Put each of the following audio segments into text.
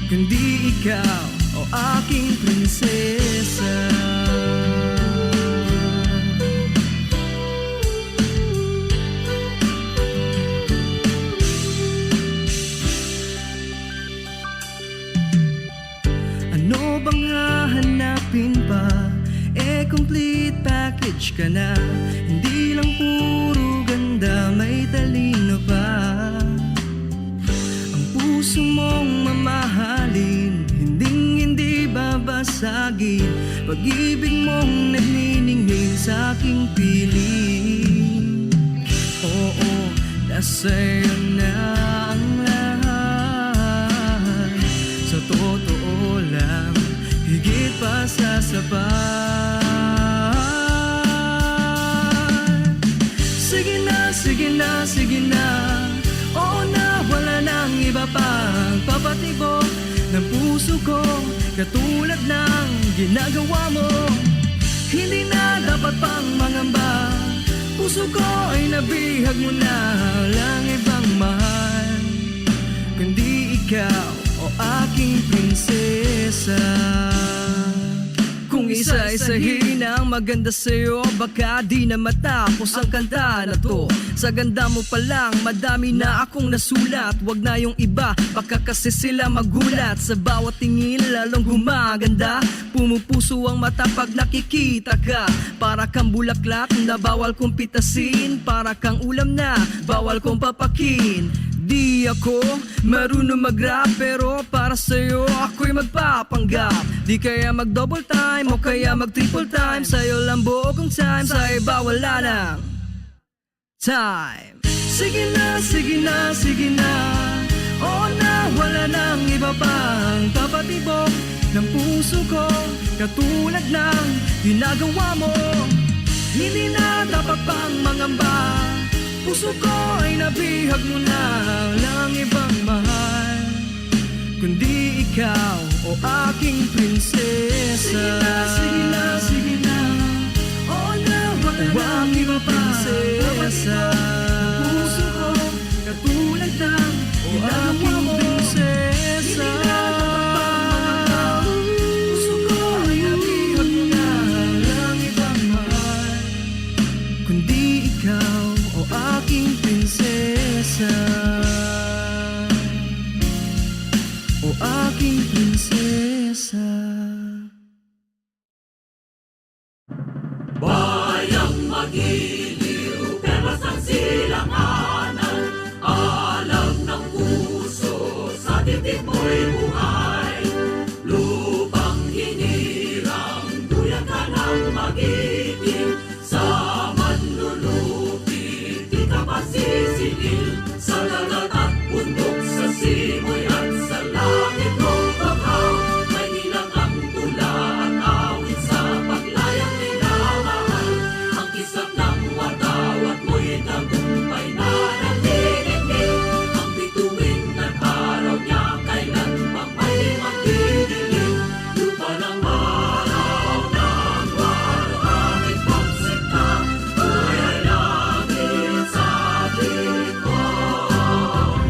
kundi ikaw, o aking prinsesa. Ano bang hahanapin pa? Complete package ka na. Hindi lang puro ganda, may talino pa. Ang puso mong mamahalin, hindi babasagin. Pag-ibig mong nagniningning sa aking piling. Oo, nasa'yo na ang lahat. Sa totoo lang, higit pa sa sapat. Sige na, oo na, wala nang iba pang papatibok ng puso ko, katulad ng ginagawa mo. Hindi na dapat pang mangamba, puso ko ay nabihag mo na. Walang ibang mahal, kundi ikaw, o aking prinsesa. Kung isa-isahin ang maganda sa'yo, baka di na matapos ang kanta na to. Sa ganda mo pa lang, madami na akong nasulat. Wag na yung iba, baka kasi sila magulat. Sa bawat tingin, lalong gumaganda. Pumupuso ang mata pag nakikita ka. Para kang bulaklak na bawal kong pitasin. Para kang ulam na bawal kong papakin. Di ako marunong mag-rap, pero para sa'yo ako'y magpapanggap. Di kaya mag-double time o kaya mag-triple time. Sa'yo lang buong time, sa iba wala nang time. Sige na, oo na, wala nang iba pang papatibok ng puso ko, katulad ng ginagawa mo. Hindi na dapat pang mangamba, puso ko ay nabihag mo na. Walang ibang mahal, kundi ikaw, o aking prinsesa. Sige na, oo na, walang iba pang prinsesa. Puso ko, katulad ng ginagawa mo. Prinsesa, puso ko ay nabihag mo na. Walang ibang mahal, kundi ikaw, o aking prinsesa. O aking prinsesa. Bayang magiliw, perlas ng silanganan. Alam ng puso, sa titik mo'y buhay. Lupang hinirang, duyan ka ng magiting. Sa manlulupit, di ka masisingil. Sa dagat at bundok, sa simoy at sa langit mong bakaw. May nilang ang tula at awit sa paglayang minamahal. Ang kisap ng watawat mo'y tagumpay na nagdidikdik. Ang bituin at araw niya kailan pang may magdidilim. Lupa ng araw ng walo aming pagsikta. Buhay ay langit sa likod.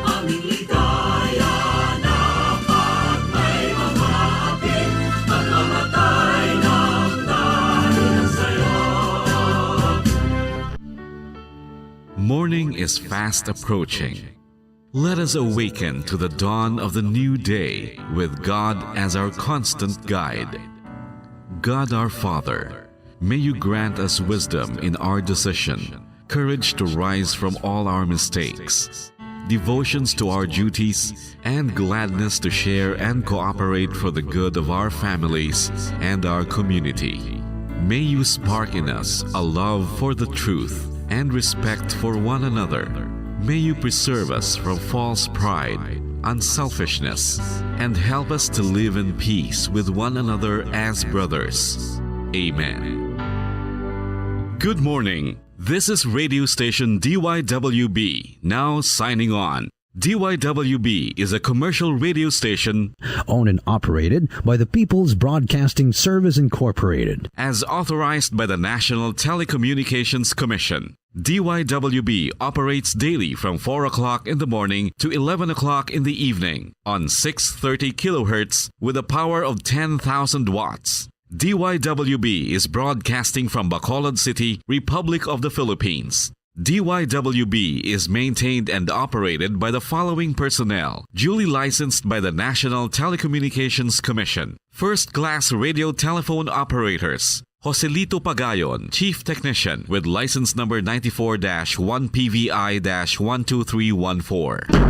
Aming ligaya na pag may mamapit. Pagkamatay ng dahil sa'yo. Morning is fast approaching. Let us awaken to the dawn of the new day with God as our constant guide. God our Father, may you grant us wisdom in our decision, courage to rise from all our mistakes, devotions to our duties, and gladness to share and cooperate for the good of our families and our community. May you spark in us a love for the truth and respect for one another. May you preserve us from false pride, unselfishness, and help us to live in peace with one another as brothers. Amen. Good morning. This is radio station DYWB, now signing on. DYWB is a commercial radio station owned and operated by the People's Broadcasting Service Incorporated. as authorized by the National Telecommunications Commission. DYWB operates daily from 4 o'clock in the morning to 11 o'clock in the evening on 630 kilohertz with a power of 10,000 watts. DYWB is broadcasting from Bacolod City, Republic of the Philippines. DYWB is maintained and operated by the following personnel, duly licensed by the National Telecommunications Commission. First-class radio telephone operators. Joselito Pagayon, Chief Technician with license number 94-1PVI-12314.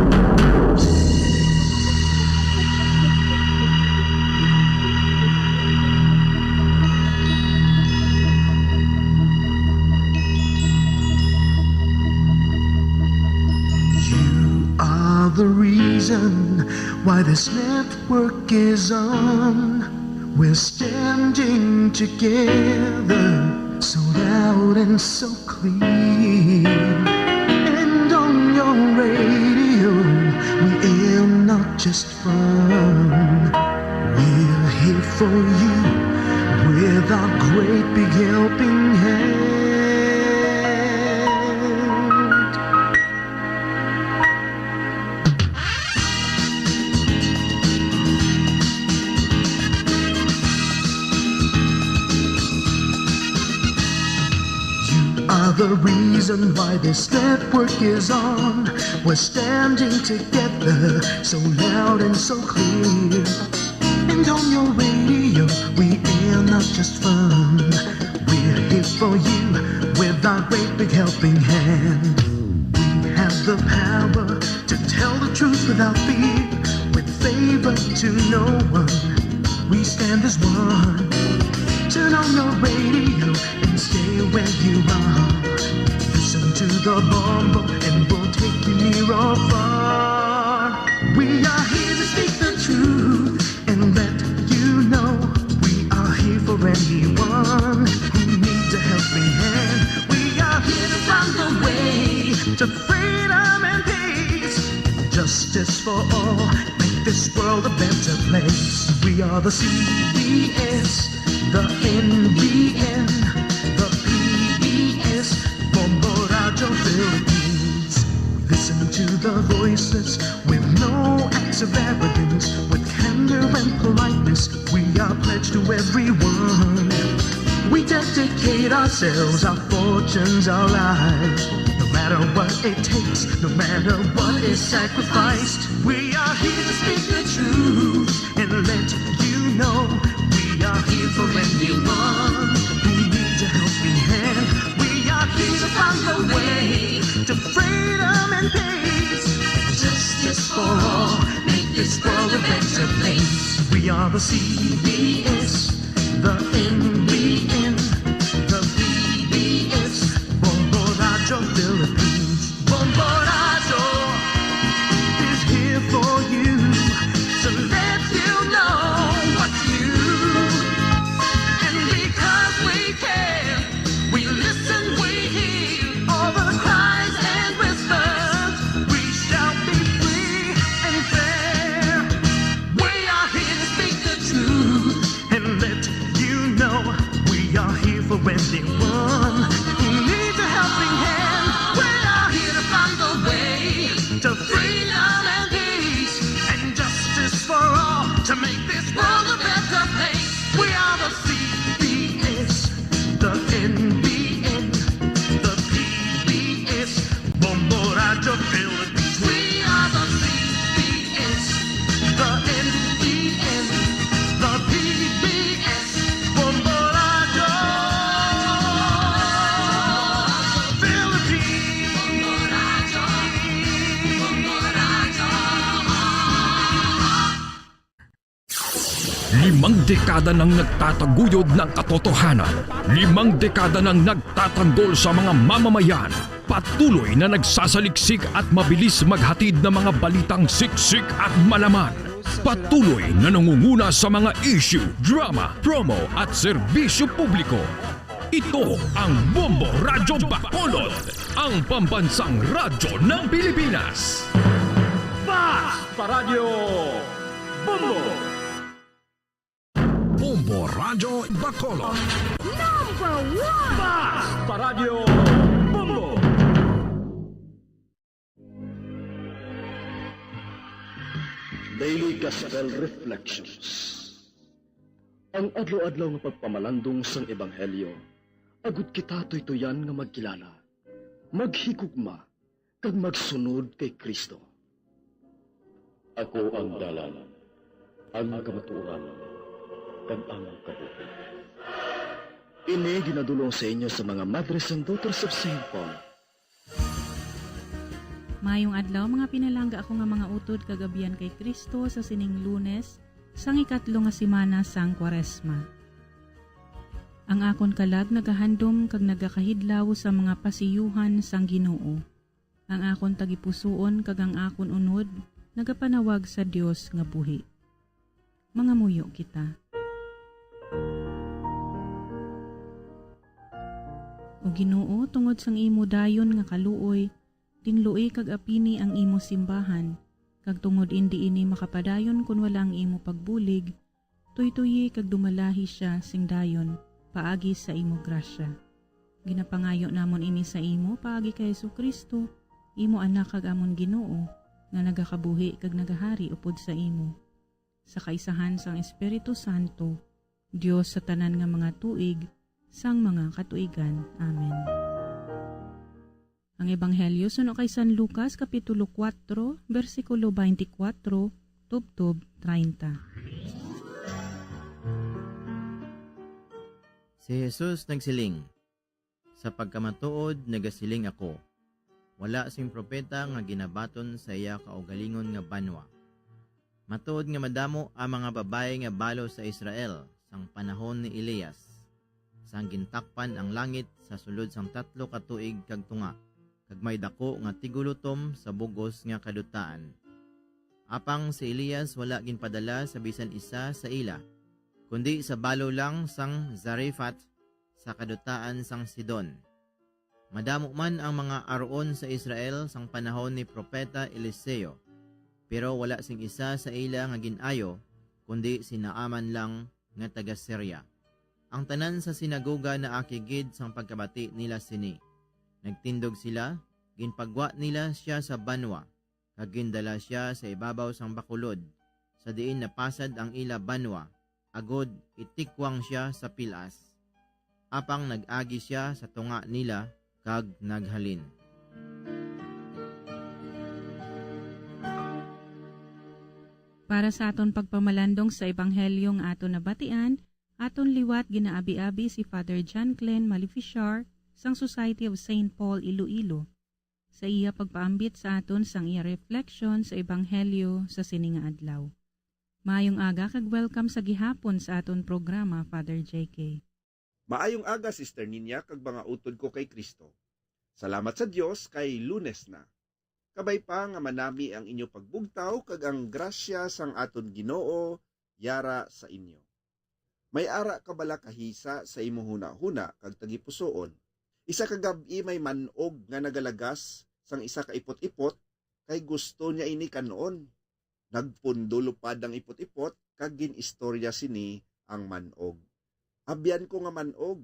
The reason why this network is on. We're standing together, so loud and so clear. And on your radio, we aim not just fun. We're here for you with our great big helping hand. The reason why this network is on. We're standing together, so loud and so clear. And on your radio, we air not just fun. We're here for you with our great big helping hand. We have the power to tell the truth without fear, with favor to no one. We stand as one. Turn on your radio and stay where you are. Listen to the bombo and we'll take you near or far. We are here to speak the truth and let you know. We are here for anyone who needs a helping hand. We are here to find the way to freedom and peace. Justice for all, make this world a better place. We are the CBS, the NBN, the PBS, Bombo Radio Philippines. Listen to the voices with no acts of arrogance, with candor and politeness. We are pledged to everyone. We dedicate ourselves, our fortunes, our lives. No matter what it takes, no matter what is sacrificed. We are here to speak the truth and let you know. We are here for anyone who needs a helping hand. We are here to find the way to freedom and peace. Justice for all, make this world a better place. We are the CBS, the NBN, the PBS, Bombo Radio Philippines. Bombo Radio is here for you to let you know what you. And because we care, we listen, we hear all the cries and whispers. We shall be free and fair. We are here to speak the truth and let you know. We are here for anyone who needs a helping hand. We are here to find the way to freedom and peace and justice for all, to make this world a better place. We are the CBS, the NBN, the PBS, Bombo Radio Philippines. We are the CBS, the NBN, the PBS, Bombo Radio Limang dekada nang nagtataguyod ng katotohanan. 5 dekada nang nagtatanggol sa mga mamamayan. Patuloy na nagsasaliksik at mabilis maghatid ng mga balitang siksik at malaman. Patuloy na nangunguna sa mga issue, drama, promo at serbisyo publiko. Ito ang Bombo Radio Bacolod, ang pambansang radyo ng Pilipinas. Basta Radio Bombo! Bombo Radio Bacolod. Basta Radio Bombo! Daily Gospel Reflections. Ang adlaw-adlaw nga pagpamalandong sang Ebanghelyo, agud kita tuytoyan nga magkilala, maghigugma, kag magsunod kay Kristo. Ako ang dalan, ang kamatuoran, kag ang kabuhi. Ini ginadulong sa inyo sa mga Mothers and Daughters of St. Paul. Mayong adlaw mga pinalangga ako nga mga utod kagabian kay Kristo sa sining Lunes, sang ikatlo nga simana sang Kwaresma. Ang akon kalag nagahandom kag nagakahidlaw sa mga pasiyuhan sang Ginoo. Ang akon tagipusoon kag ang akon unod nagapanawag sa Dios nga buhi. Mga muyo kita. O Ginoo, tungod sang imo dayon nga kaluoy, tinluoy kag apini ang imo simbahan, kag tungod indi ini makapadayon kun wala ang imo pagbulig, tuytoyi kag dumalahi siya sing dayon, paagi sa imo grasya. Ginapangayo namon ini sa imo paagi kay Jesucristo, imo anak kag amon Ginoo, nga nagakabuhi kag nagahari upod sa imo. Sa kaisahan sang Espiritu Santo, Dios sa tanan nga mga tuig, sang mga katuigan. Amen. Ang Ebanghelyo suno kay San Lucas Kapitulo 4, versikulo 24, tubtob 30. Si Jesus nagsiling, sa pagkamatuod nagasiling ako, wala sing propeta nga ginabaton sa iya kaugalingon nga banwa. Matuod nga madamo ang mga babae nga balo sa Israel sang panahon ni Elias, sang gintakpan ang langit sa sulod sang 3 ka tuig kag tunga, kag may dako nga tigulutom sa bugos nga kadutaan. Apang si Elias wala ginpadala sa bisan isa sa ila, kundi sa balo lang sang Zarephath sa kadutaan sang Sidon. Madamo man ang mga aroon sa Israel sang panahon ni Propeta Eliseo, pero wala sing isa sa ila nga ginayo, kundi si Naaman lang nga taga Syria. Ang tanan sa sinagoga na akigid sang pagkabati nila sini. Nagtindog sila, ginpagwa nila siya sa banwa, kag gindala siya sa ibabaw sang bakulod, sa diin napasad ang ila banwa, agod itikwang siya sa pilas. Apang nag-agi siya sa tunga nila, kag naghalin. Para sa aton pagpamalandong sa Ebanghelyong aton nabatian, aton liwat ginaabi-abi si Father John Glenn Maleficiar, sang Society of St. Paul Iloilo, sa iya pagpaambit sa aton sang iya reflection sa Ebanghelyo sa sininga adlaw. Maayong aga kag welcome sa gihapon sa aton programa, Father JK. Maayong aga, Sister Ninya, kag mga utod ko kay Kristo. Salamat sa Dios kay Lunes na. Kabay pa nga manami ang inyo pagbugtaw kag ang grasya sang aton Ginoo yara sa inyo. May ara ka bala kahisa sa imo huna-huna kag tagipusoon. Isa ka gabi may manog nga nagalagas sang isa ka ipot-ipot, kay gusto niya ini kanoon. Nagpundo lupad ang ipot-ipot, kag ginistorya sini ang manog. Abyan ko nga manog,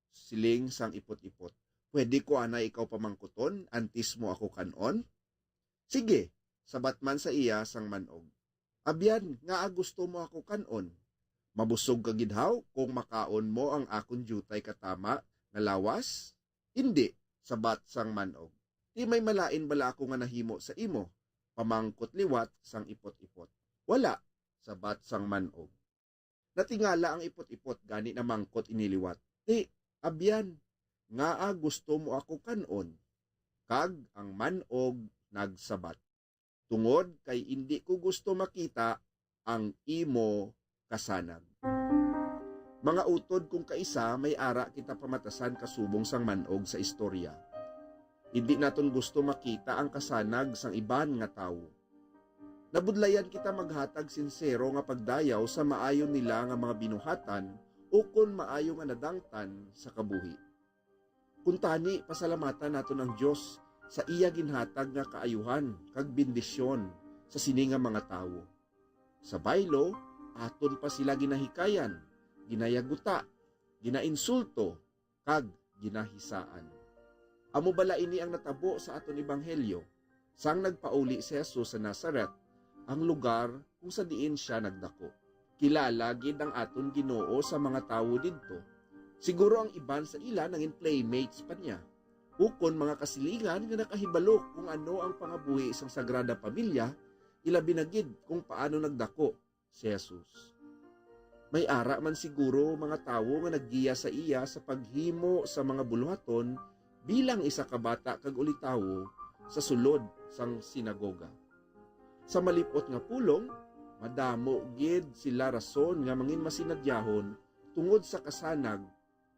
siling sang ipot-ipot. Pwede ko ana ikaw pamangkuton, antis mo ako kanon? Sige, sabat man sa iya sang manog. Abyan, nga gusto mo ako kanon. Mabusog ka gidhaw kung makaon mo ang akon jutay katama nga lawas? Hindi, sabat sang manog. Di may malain bala ako nga nahimo sa imo, pamangkot liwat sang ipot-ipot. Wala, sabat sang manog. Natingala ang ipot-ipot gani na mangkot iniliwat. Di, abyan, nga gusto mo ako kanon. Kag ang manog nagsabat. Tungod kay hindi ko gusto makita ang imo kasanag. Mga utod kung kaisa, may ara kita pamatasan kasubong sang manog sa istorya. Hindi naton gusto makita ang kasanag sang iban nga tawo. Nabudlayan kita maghatag sinsero nga pagdayaw sa maayo nila nga mga binuhatan o kun maayo nga nadangtan sa kabuhi. Kuntani, pasalamatan naton ang Dios sa iya ginhatag nga kaayuhan kag bendisyon sa sini nga mga tawo. Sa baylo, aton pa sila ginahikayan, ginayaguta, ginainsulto, kag ginahisaan. Amo bala ini ang natabo sa aton ebanghelyo, sang nagpauli si Jesus sa Nazaret, ang lugar kung sa diin siya nagdako. Kilala gid ang aton Ginoo sa mga tawo didto. Siguro ang iban sa ila nangin playmates pa niya. Ukon mga kasilingan nga nakahibalo kung ano ang pangabuhi isang Sagrada Pamilya, ila binagid kung paano nagdako si Jesus. May ara man siguro mga tawo nga naggiya sa iya sa paghimo sa mga buluhaton bilang isa ka bata kag ulitawo sa sulod sang sinagoga. Sa malipot nga pulong, madamo gid sila rason nga mangin masinadyahon tungod sa kasanag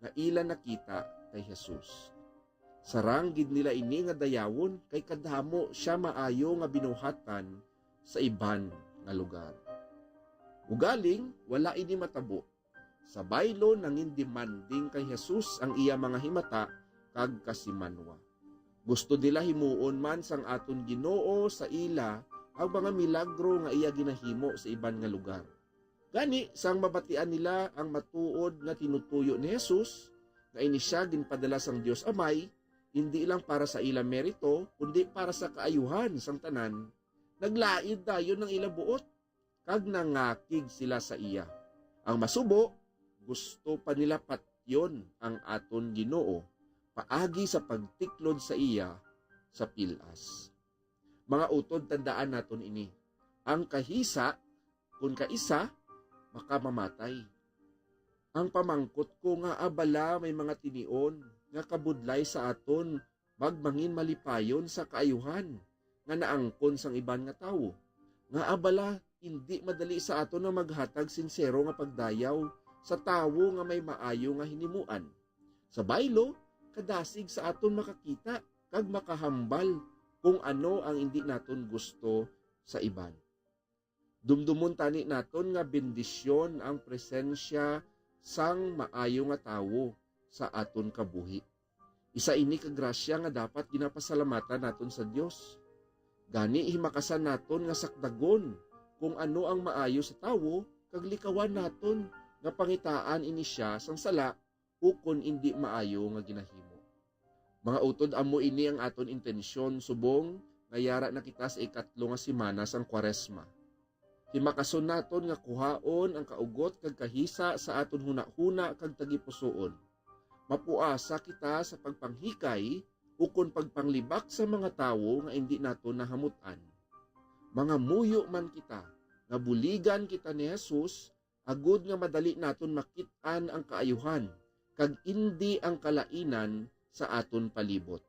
nga ila nakita kay Jesus. Sarang gid nila ini nga dayawon kay kadamo siya maayo nga binuhatan sa iban nga lugar. Ugaling, wala ini matabo. Sa baylo nangin demanding kay Jesus ang iya mga himata kag kasimanwa. Gusto nila himuon man sang aton Ginoo sa ila ang mga milagro nga iya ginahimo sa iban nga lugar. Gani, sang mabatian nila ang matuod nga tinutuyo ni Jesus, nga ini siya ginpadala sang Dios Amay, hindi lang para sa ila merito, kundi para sa kaayuhan sang tanan, naglaid dayon ng ila buot, kag nangakig sila sa iya. Ang masubo, gusto pa nila patyon ang aton Ginoo, paagi sa pagtiklod sa iya sa pilas. Mga utod, tandaan naton ini. Ang kahisa, kung kaisa, makamamatay. Ang pamangkot ko nga abala may mga tinion, nga kabudlay sa aton, magmangin malipayon sa kaayuhan, nga naangkon sang iban nga tawo. Nga abala, hindi madali sa aton na maghatag sinsero nga pagdayaw sa tawo nga may maayo nga hinimuan. Sa baylo, kadasig sa aton makakita kag makahambal kung ano ang hindi naton gusto sa iban. Dumdumon tani naton nga bendisyon ang presensya sang maayo nga tawo sa aton kabuhi. Isa ini ka grasya nga dapat ginapasalamatan naton sa Dios. Gani himakasan naton nga sakdagon kung ano ang maayo sa tawo kag likawan naton nga pangitaan ini siya sang sala ukon indi maayo nga ginahimo. Mga utod, amo ini ang aton intensyon subong nga yara na kita sa ikatlo nga semana sang Kwaresma. Himakason naton nga kuhaon ang kaugot kag kahisa sa aton hunahuna kag tagipusoon. Mapuasa kita sa pagpanghikay ukon pagpanglibak sa mga tawo nga indi naton nahamutan. Mga muyo man kita, nga buligan kita ni Jesus, agud nga madali naton makit-an ang kaayuhan, kag indi ang kalainan sa aton palibot.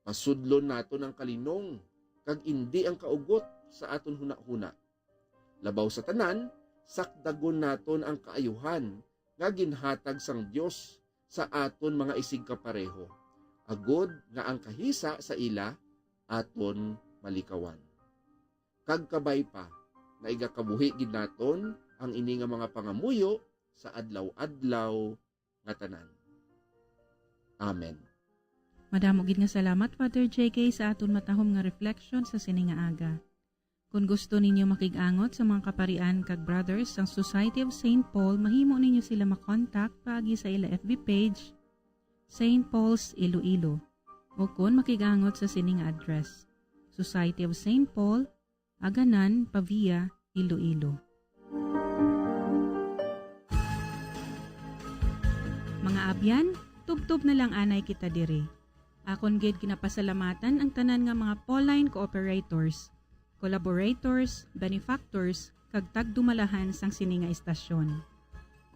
Pasudlon naton ang kalinong, kag indi ang kaugot sa aton hunahuna. Labaw sa tanan, sakdagon naton ang kaayuhan, nga ginhatag sang Dios sa aton mga isig kapareho. Agud nga ang kahisa sa ila, aton malikawan. Kagkabay pa, na igakabuhi gid naton ang ini nga mga pangamuyo sa adlaw-adlaw nga tanan. Amen. Madamo gid nga salamat, Father JK, sa aton matahom nga reflection sa sini nga aga. Kung gusto ninyo makig-angot sa mga kaparian kag brothers sang Society of St. Paul, mahimo ninyo sila makontak paagi sa ila FB page, St. Paul's Iloilo. O kung makig-angot sa sini nga address, Society of St. Paul, Aganan, Pavia, Iloilo. Mga abyan, tubtob na lang anay kita diri. Akon gid ginapasalamatan ang tanan nga mga Pauline cooperators, collaborators, benefactors, kag tagdumalahan sang sini nga istasyon.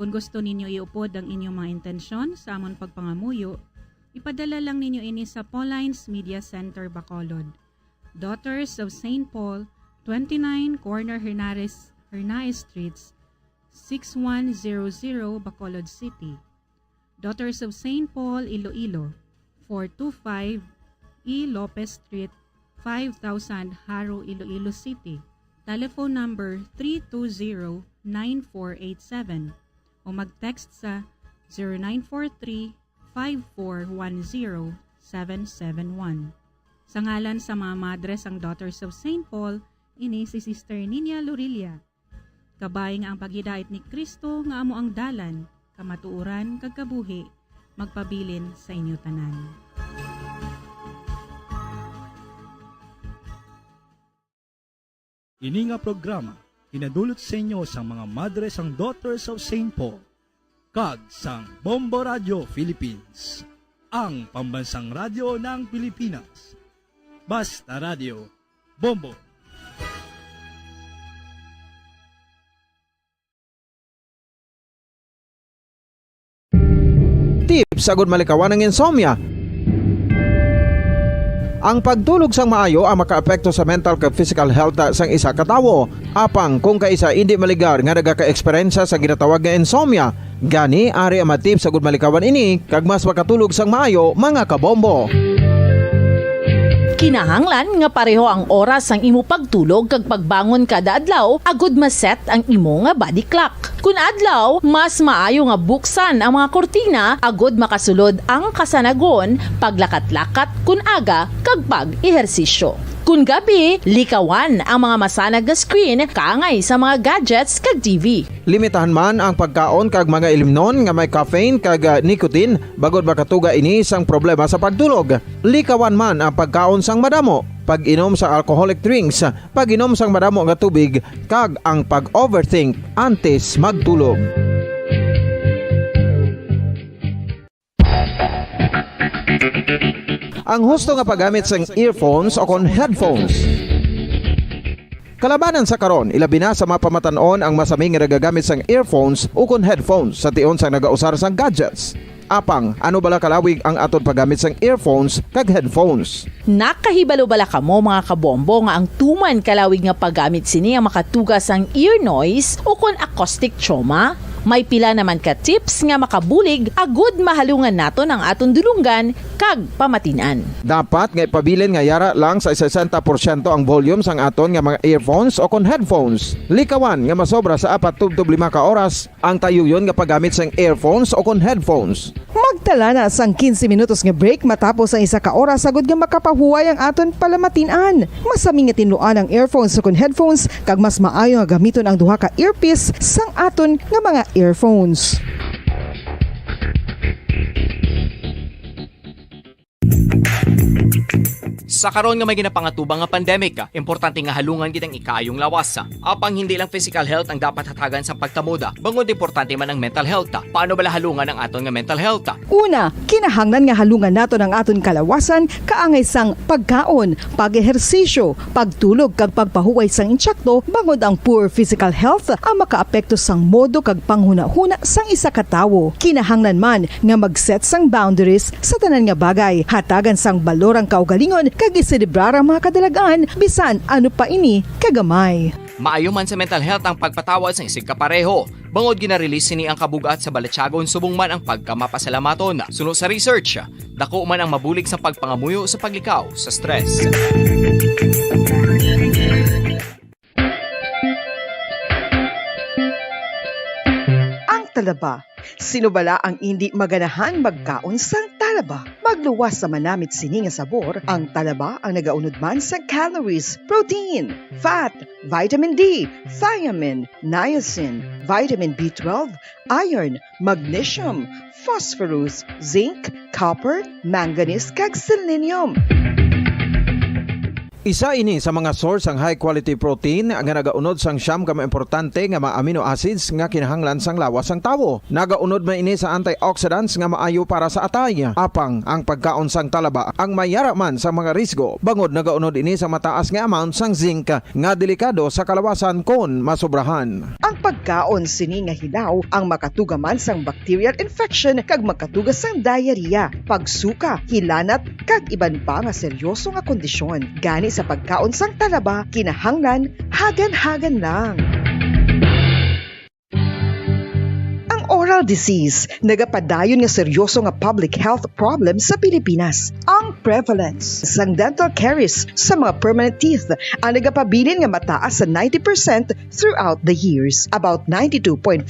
Kung gusto ninyo iupod ang inyong mga intensyon sa amon pagpangamuyo, ipadala lang ninyo ini sa Pauline's Media Center, Bacolod. Daughters of St. Paul, 29 Corner Hernaez Streets, 6100 Bacolod City. Daughters of St. Paul, Iloilo, 425 E. Lopez Street, 5000 Haro, Iloilo City. Telephone number 320-9487 o mag-text sa 0943-5410-771. Sa ngalan sa mga madres ang Daughters of St. Paul, ini si Sister Nina Lorilia. Kabay nga ang paghidait ni Kristo nga amo ang dalan, kamatuuran kag kabuhi, magpabilin sa inyo tanan. Ini nga programa pinadulot sa inyo sa mga Madres and Daughters of St. Paul kag sang Bombo Radio Philippines, ang pambansang radyo ng Pilipinas. Basta Radio Bombo. Tips sagud malikawan ng insomnia. Ang pagtulog sang maayo ang makaapekto sa mental kag physical health sang isa ka tawo. Apang kung kaisa hindi maligar nga nagaka-eksperyensya sa ginatawag nga insomnia, gani ari ang matip sagud malikawan ini kag mas makatulog sang maayo mga kabombo. Kinahanglan nga pareho ang oras ang imo pagtulog kag pagbangon kada adlaw agud maset ang imo nga body clock. Kun adlaw, mas maayo nga buksan ang mga kortina agud makasulod ang kasanagon, paglakat-lakat kun aga kag pag-ehersisyo. Kun gabi, likawan ang mga masanag nga screen kaangay sa mga gadgets kag TV. Limitahan man ang pagkaon kag mga ilimnon nga may caffeine kag nicotine bagod makatuga ini sang problema sa pagtulog. Likawan man ang pagkaon sang madamo, pag-inom sa alcoholic drinks, pag-inom sang madamo nga tubig kag ang pag-overthink antes magtulog. Ang husto nga paggamit sang earphones o kon headphones. Kalabanan sa karon, ilabi na sa mga pamatanon ang masaming nga nagagamit sang earphones o kon headphones sa tion sang nagausar sang gadgets. Apang, ano bala kalawig ang aton paggamit sang earphones kag headphones? Nakahibalo bala kamo mga kabombo nga ang tuman kalawig nga paggamit sini ang makatugas ang ear noise o kon acoustic trauma? May pila naman ka tips nga makabulig agud mahalungan naton ang aton dulungan kag pamatinan. Dapat nga ipabilin nga yara lang sa 60% ang volume sang aton nga mga earphones o kon headphones. Likawan nga masobra sa 4-5 ka oras ang tayuyon nga paggamit sang earphones o kon headphones. Magtala na sang 15 minutos nga break matapos ang 1 ka oras sagud nga makapahuway ang aton palamatinan. Masami nga tinluan ang earphones o kon headphones kag mas maayo nga gamiton ang duha ka earpiece sang aton nga mga earphones. Sa karon nga may ginapangatubang nga pandemic, importante nga halungan gid ang ikayong lawas. Apang hindi lang physical health ang dapat hatagan sa pagtamuda, bangod importante man ang mental health. Paano bala halungan ang aton nga mental health? Una, kinahanglan nga halungan naton ang aton kalawasan kaangay sang pagkaon, pag-ehersisyo, pagtulog kag pagpahuway sang insyakto bangod ang poor physical health ang makaapekto sang modo kag panghuna-huna sang isa ka tawo. Kinahanglan man nga mag-set sang boundaries sa tanan nga bagay, hatagan sang balorang kaugalingon kag iselebrar ang mga kadalagan bisan ano pa ini kagamay. Maayo man sa mental health ang pagpatawad sa isig kapareho. Bangod ginarelease ni ang kabugat sa Balatyagon subong man ang pagkamapasalamaton. Suno sa research, dako man ang mabulig sa pagpangamuyo sa paglikaw sa stress. Ang talaba. Sino bala ang hindi maganahan magkaon sang talaba? Magluwas sa manamit sini nga sabor, ang talaba ang nagaunod man sa calories, protein, fat, vitamin D, thiamine, niacin, vitamin B12, iron, magnesium, phosphorus, zinc, copper, manganese kag selenium. Isa ini sa mga source ang high quality protein nga nagaunod sang siyam ka importante nga mga amino acids nga kinahanglan sang lawas sang tawo. Nagaunod man ini sa antioxidants nga maayo para sa atay. Apang ang pagkaon sang talaba ang mayara man sa mga risgo. Bangod nagaunod ini sa mataas nga amount sang zinc nga delikado sa kalawasan kon masobrahan. Ang pagkaon sini nga hilaw ang makatugaman sang bacterial infection kag makatuga sang diarrhea, pagsuka, hilanat kag iban pa nga seryoso nga kondisyon. Gani sa pagkaon sang talaba, kinahanglan hagan-hagan lang. Oral disease, nagapadayon nga seryoso nga public health problem sa Pilipinas. Ang prevalence sang dental caries sa mga permanent teeth ang nagapabilin nga mataas sa 90% throughout the years. About 92.4%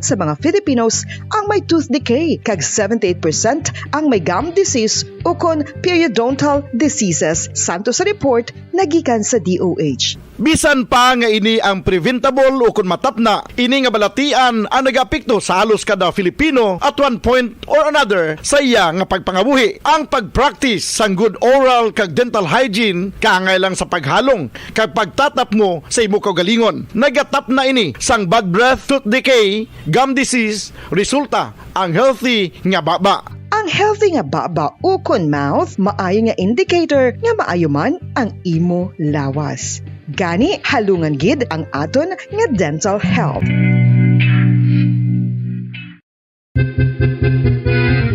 sa mga Filipinos ang may tooth decay, kag 78% ang may gum disease o kon periodontal diseases, santo sa report nagikan sa DOH. Bisan pa nga ini ang preventable o kung matapna, ini nga balatian ang nagapikto sa halos halos kada Filipino at one point or another sa iya nga pagpangabuhi. Ang pag-practice sang good oral kag dental hygiene kaangay lang sa paghalong kag pagtatap mo sa imo kaugalingon. Nagatap na ini sang bad breath, tooth decay, gum disease, resulta ang healthy nga baba. Ang healthy nga baba ukon mouth maayo nga indicator nga maayo man ang imo lawas. Gani halungan gid ang aton nga dental health.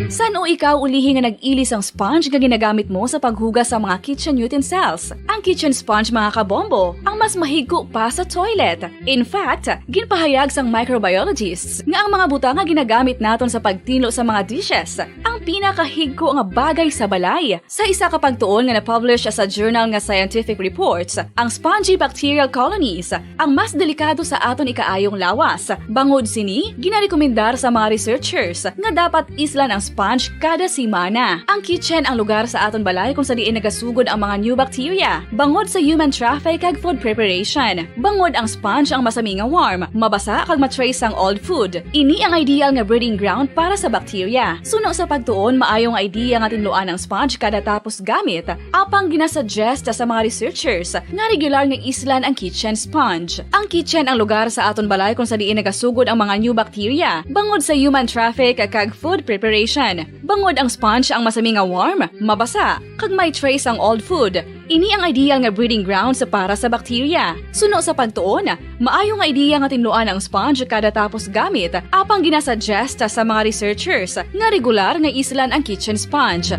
San o ikaw ulihi nga nag-ilis ang sponge nga ginagamit mo sa paghugas sa mga kitchen utensils? Ang kitchen sponge mga kabombo, ang mas mahigko pa sa toilet. In fact, ginpahayag sang microbiologists nga ang mga butang nga ginagamit naton sa pagtinlo sa mga dishes ang pinakahigko nga bagay sa balay. Sa isa ka pagtuon nga na-publish sa journal nga Scientific Reports, ang spongy bacterial colonies ang mas delikado sa aton ikaayong lawas. Bangod sini, ginarekomendar sa mga researchers nga dapat islan ang sponge kada simana. Ang kitchen ang lugar sa aton balay kung sa diin nagasugod ang mga new bacteria. Bangod sa human traffic kag food preparation. Bangod ang sponge ang masami nga warm, mabasa kag matrace ang old food. Ini ang ideal nga breeding ground para sa bacteria. Suno sa pagtuon, maayong idea nga tinluan ang sponge kada tapos gamit. Apang ginasuggest sa mga researchers nga regular nga islan ang kitchen sponge. Ang kitchen ang lugar sa aton balay kung sa diin nagasugod ang mga new bacteria. Bangod sa human traffic kag food preparation. Bangod ang sponge ang masami nga warm, mabasa, kag may trace ang old food. Ini ang ideal nga breeding ground sa para sa bacteria. Suno sa pagtuon, maayo nga idea nga tinluan ang sponge kada tapos gamit, apang ginasuggest sa mga researchers nga regular nga islan ang kitchen sponge.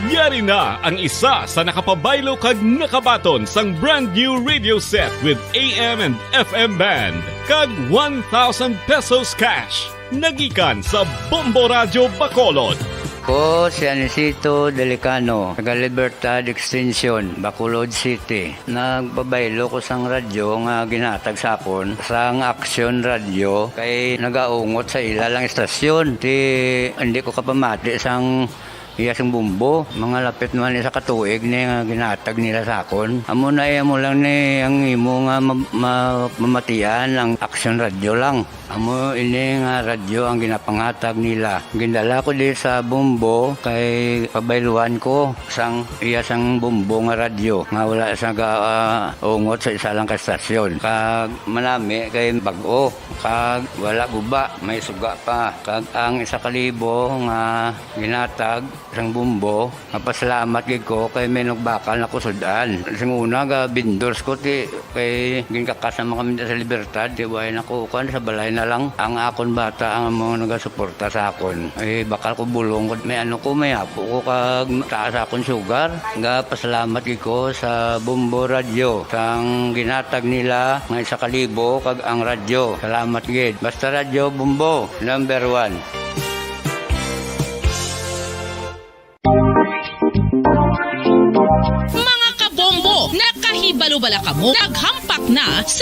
Yari na ang isa sa nakapabaylo kag nakabaton sang brand new radio set with AM and FM band kag 1,000 pesos cash. Nagikan sa Bombo Radio Bacolod. Ko si Anisito Delicano, taga Libertad Extension, Bacolod City. Nagbabaylo ko sang radyo nga ginatag sa akon sang Action Radio kay nagaungot sa ilalang estasyon. Hindi ko kapamati sang iyasang bumbo, mga lapit naman sa katuig ni nga ginatag nila sa akon. Amo na mo lang ni ang imo nga mamatian ang Action Radio lang. Amo ini nga radyo ang ginapangatag nila. Gindala ko di sa bumbo kay pabayluan ko sang iyasang bumbo nga radyo nga wala sa ungot sa isa lang ka stasyon. Kag manami kay bag-o, kag wala guba, may suga pa. Kag ang 1,000 nga ginatag sang bumbo, mapasalamat gid ko kay may nagbakal na kusudan. Sing una ga vendors ko ti kay ginkakasama kami sa Libertad, di way nakukuan sa balay na lang ang akon bata ang mga nagasuporta sa akon. Bakal ko bulong may may apo ko kag taas akon sugar. Nga pasalamat gid ko sa Bombo Radio sang ginatag nila nga 1,000 kag ang radyo. Salamat gid. Basta Radio Bombo number 1. Mga kabombo, nakahibalo bala kamo, naghampak na sa